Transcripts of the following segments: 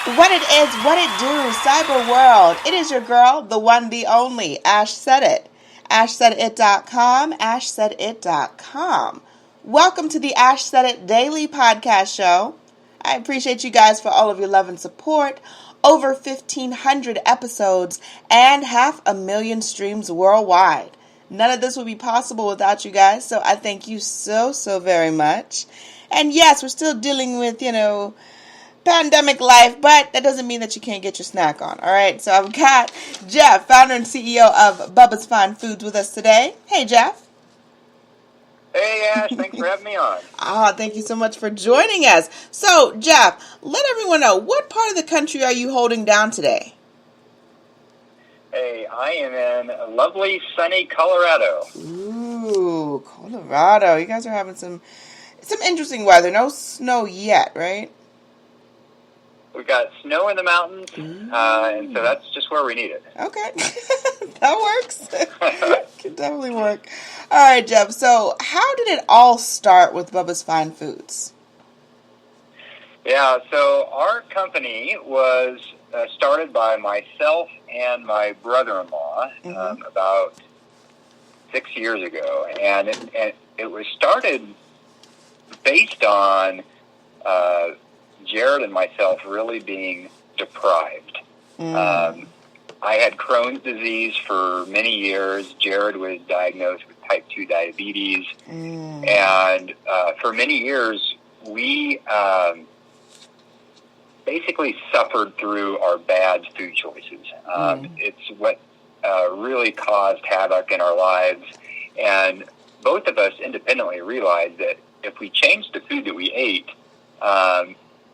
What it is, what it do, cyber world. It is your girl, the one, the only, Ash Said It. AshSaidIt.com, AshSaidIt.com. Welcome to the Ash Said It Daily Podcast Show. I appreciate you guys for all of your love and support. Over 1,500 episodes and 500,000 streams worldwide. None of this would be possible without you guys, so I thank you so very much. And yes, we're still dealing with, pandemic life, but that doesn't mean that you can't get your snack on, all right? So I've got Jeff, founder and CEO of Bubbas Fine Foods with us today. Hey, Jeff. Hey, Ash, thanks for having me on. Thank you so much for joining us. So, Jeff, let everyone know, what part of the country are you holding down today? Hey, I am in lovely, sunny Colorado. Ooh, Colorado. You guys are having some interesting weather. No snow yet, right? We've got snow in the mountains, and so that's just where we need it. Okay. That works. Can definitely work. All right, Jeff. So how did it all start with Bubba's Fine Foods? Yeah, so our company was started by myself and my brother-in-law about 6 years ago, and it was started based on Jared and myself really being deprived. I had Crohn's disease for many years. Jared was diagnosed with type 2 diabetes. And for many years, we basically suffered through our bad food choices. It's what really caused havoc in our lives. And both of us independently realized that if we changed the food that we ate,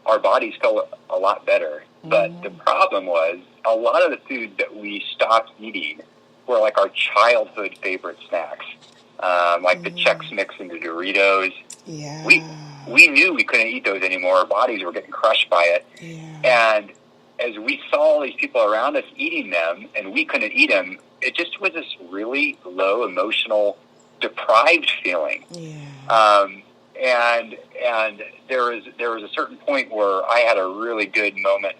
our bodies felt a lot better. But the problem was a lot of the food that we stopped eating were like our childhood favorite snacks, like the Chex Mix and the Doritos. Yeah. We knew we couldn't eat those anymore. Our bodies were getting crushed by it. Yeah. And as we saw all these people around us eating them and we couldn't eat them, it just was this really low emotional, deprived feeling. Yeah. And there was a certain point where I had a really good moment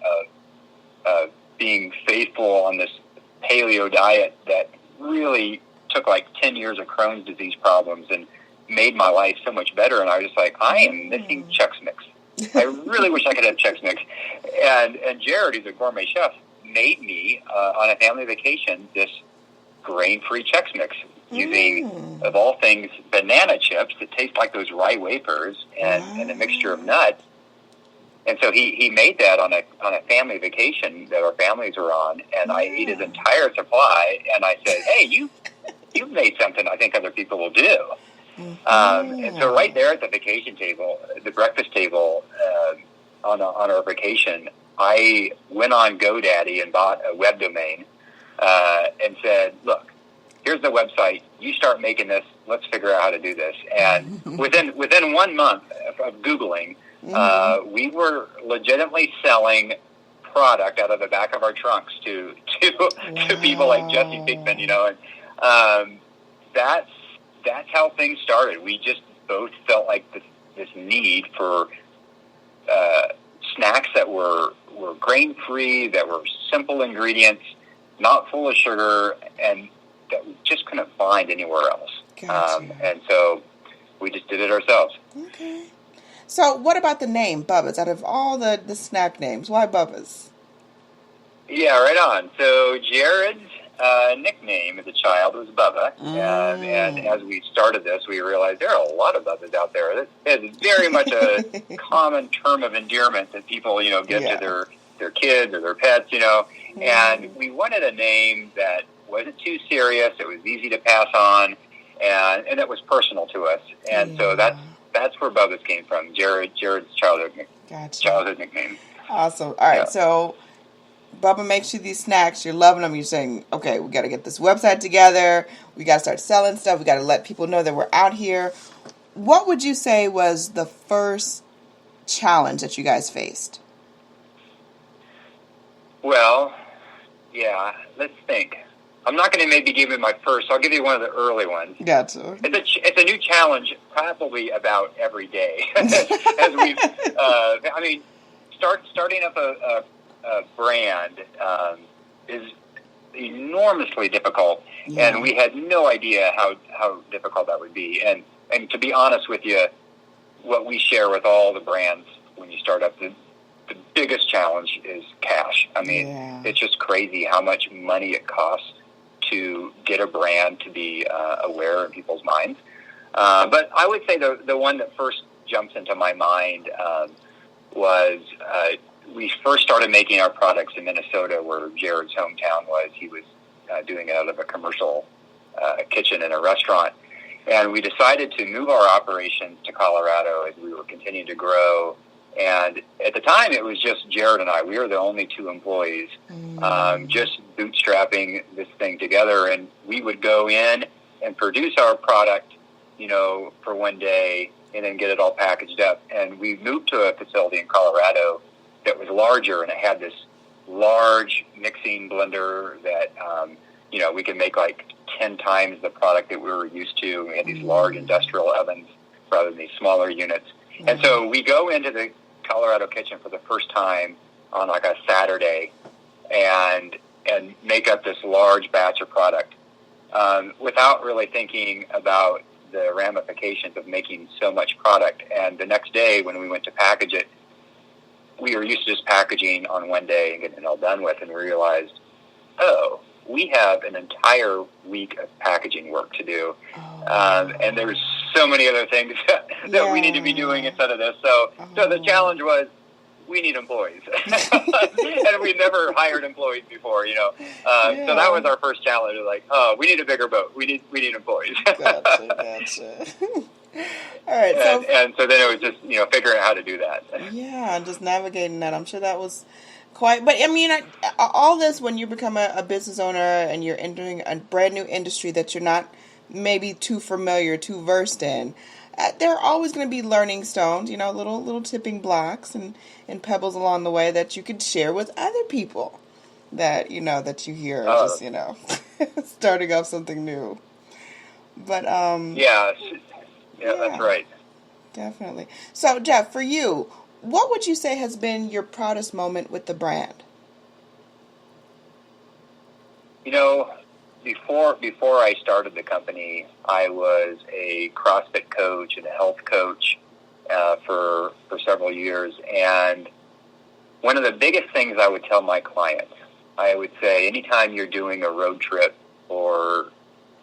of being faithful on this paleo diet that really took like 10 years of Crohn's disease problems and made my life so much better. And I was just like, I am missing Chex Mix. I really wish I could have Chex Mix. And Jared, who's a gourmet chef, made me on a family vacation this grain-free Chex Mix, using, of all things, banana chips that taste like those rye wafers and a mixture of nuts. And so he made that on a family vacation that our families were on, and I ate his entire supply, and I said, hey, you've made something I think other people will do. And so right there at the vacation table, the breakfast table on our vacation, I went on GoDaddy and bought a web domain and said, look, here's the website. You start making this. Let's figure out how to do this. And within 1 month of Googling, we were legitimately selling product out of the back of our trunks to people like Jesse Pinkman, and that's how things started. We just both felt like this need for snacks that were grain-free, that were simple ingredients, not full of sugar, and that we just couldn't find anywhere else. Gotcha. And so we just did it ourselves. Okay. So what about the name Bubbas? Out of all the snack names, why Bubbas? Yeah, right on. So Jared's nickname as a child was Bubba. And as we started this, we realized there are a lot of Bubbas out there. It's very much a common term of endearment that people, give to their kids or their pets, And we wanted a name that wasn't too serious, it was easy to pass on, and it was personal to us. And so that's where Bubbas came from, Jared's childhood nickname. Awesome. All right, so Bubba makes you these snacks, you're loving them, you're saying, okay, we got to get this website together, we got to start selling stuff, we got to let people know that we're out here. What would you say was the first challenge that you guys faced? Well, yeah, let's think. I'm not going to maybe give you my first. I'll give you one of the early ones. Gotcha. It's a new challenge, probably about every day. As we've, starting up a a brand is enormously difficult, and we had no idea how difficult that would be. And to be honest with you, what we share with all the brands when you start up, the biggest challenge is cash. I mean, it's just crazy how much money it costs to get a brand to be aware in people's minds. But I would say the one that first jumps into my mind was we first started making our products in Minnesota, where Jared's hometown was. He was doing it out of a commercial kitchen in a restaurant. And we decided to move our operations to Colorado as we were continuing to grow. And at the time, it was just Jared and I. We were the only 2 employees, just bootstrapping this thing together. And we would go in and produce our product, for one day, and then get it all packaged up. And we moved to a facility in Colorado that was larger, and it had this large mixing blender that, we could make like 10 times the product that we were used to. We had these large industrial ovens rather than these smaller units. And so we go into the Colorado kitchen for the first time on like a Saturday and make up this large batch of product without really thinking about the ramifications of making so much product. And the next day when we went to package it, we were used to just packaging on one day and getting it all done with, and we realized, we have an entire week of packaging work to do. And there's so many other things that we need to be doing instead of this. So the challenge was, we need employees. And we never hired employees before, So that was our first challenge. Like, we need a bigger boat. We need employees. Gotcha. All right. And so then it was just, figuring out how to do that. Yeah, just navigating that. I'm sure that was quite, but I mean, all this, when you become a business owner and you're entering a brand new industry that you're not maybe too familiar, too versed in, there are always going to be learning stones, little tipping blocks and pebbles along the way that you could share with other people that you hear just starting off something new. But yeah, that's right. Definitely. So, Jeff, for you, what would you say has been your proudest moment with the brand? Before I started the company, I was a CrossFit coach and a health coach for several years. And one of the biggest things I would tell my clients, I would say, anytime you're doing a road trip or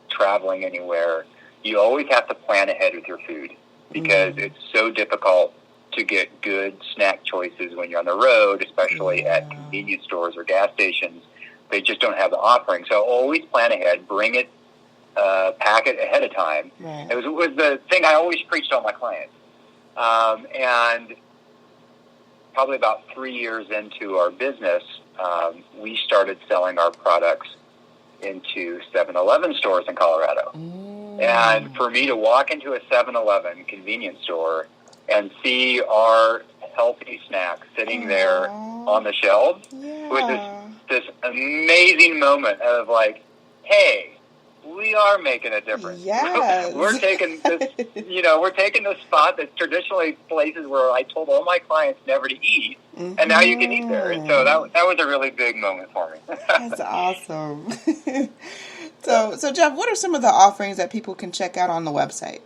traveling anywhere, you always have to plan ahead with your food, because it's so difficult to get good snack choices when you're on the road, especially at convenience stores or gas stations. They just don't have the offering. So always plan ahead, bring it, pack it ahead of time. Right. It was the thing I always preached to all my clients. And probably about 3 years into our business, we started selling our products into 7-Eleven stores in Colorado. And for me to walk into a 7-Eleven convenience store and see our healthy snacks sitting there on the shelves was this amazing moment of like, hey, we are making a difference. Yes. We're taking this, we're taking this spot that's traditionally places where I told all my clients never to eat, and now you can eat there. And so that was a really big moment for me. That's awesome. So Jeff, what are some of the offerings that people can check out on the website?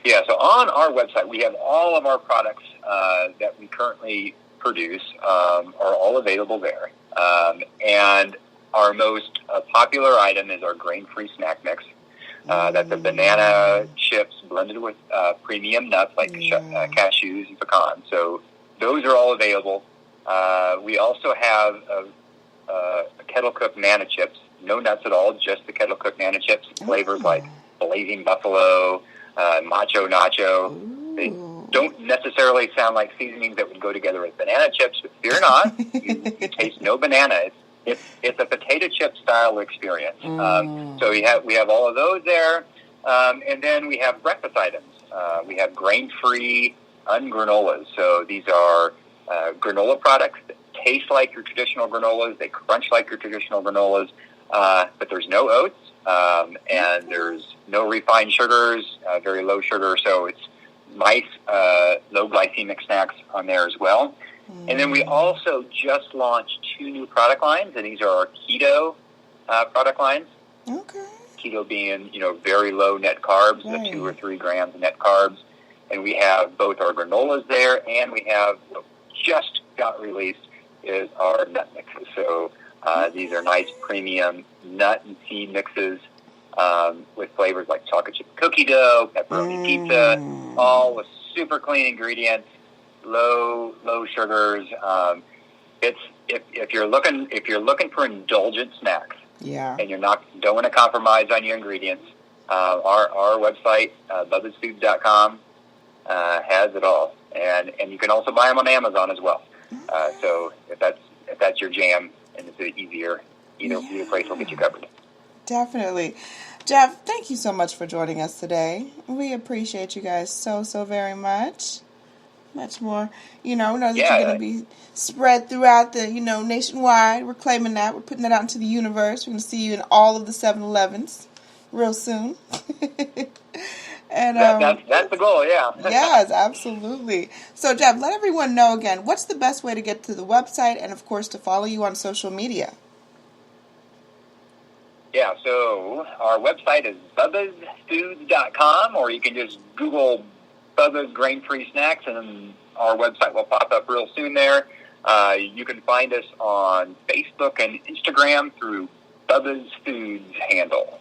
Yeah, so on our website, we have all of our products that we currently produce are all available there. And our most popular item is our grain-free snack mix. That's a banana chips blended with premium nuts like cashews and pecans. So those are all available. We also have a kettle-cooked nana chips, no nuts at all, just the kettle-cooked nana chips, flavors like blazing buffalo, macho nacho. They don't necessarily sound like seasonings that would go together with banana chips, but fear not, you taste no banana. It's a potato chip style experience. So we have all of those there, and then we have breakfast items. We have grain-free ungranolas. So these are granola products that taste like your traditional granolas. They crunch like your traditional granolas, but there's no oats, and there's no refined sugars, very low sugar. So it's nice, low-glycemic snacks on there as well. And then we also just launched 2 new product lines, and these are our keto product lines. Okay. Keto being, very low net carbs, 2 or 3 grams of net carbs. And we have both our granolas there, and we have, just got released, is our nut mixes. So these are nice premium nut and seed mixes with flavors like chocolate chip cookie dough, pepperoni pizza, all with super clean ingredients, low sugars. If you're looking for indulgent snacks, and you don't want to compromise on your ingredients, our website bubbasfoods.com has it all, and you can also buy them on Amazon as well. So if that's your jam and it's an either place will get you covered. Definitely. Jeff, thank you so much for joining us today. We appreciate you guys so very much. Much more, know that you're going to be spread throughout the, nationwide. We're claiming that. We're putting that out into the universe. We're going to see you in all of the 7-Elevens real soon. And that's the goal, yeah. Yes, absolutely. So, Jeff, let everyone know again, what's the best way to get to the website and, of course, to follow you on social media? Yeah, so our website is bubbasfoods.com, or you can just Google Bubba's grain-free snacks, and our website will pop up real soon there. You can find us on Facebook and Instagram through Bubba's Foods handle.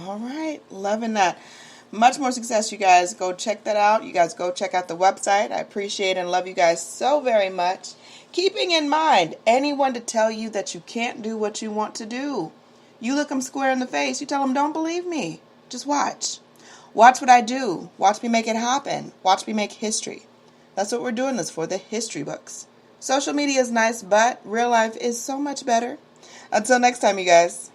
All right, loving that. Much more success, you guys. Go check that out. You guys go check out the website. I appreciate and love you guys so very much. Keeping in mind, anyone to tell you that you can't do what you want to do, you look them square in the face. You tell them, don't believe me. Just watch. Watch what I do. Watch me make it happen. Watch me make history. That's what we're doing this for, the history books. Social media is nice, but real life is so much better. Until next time, you guys.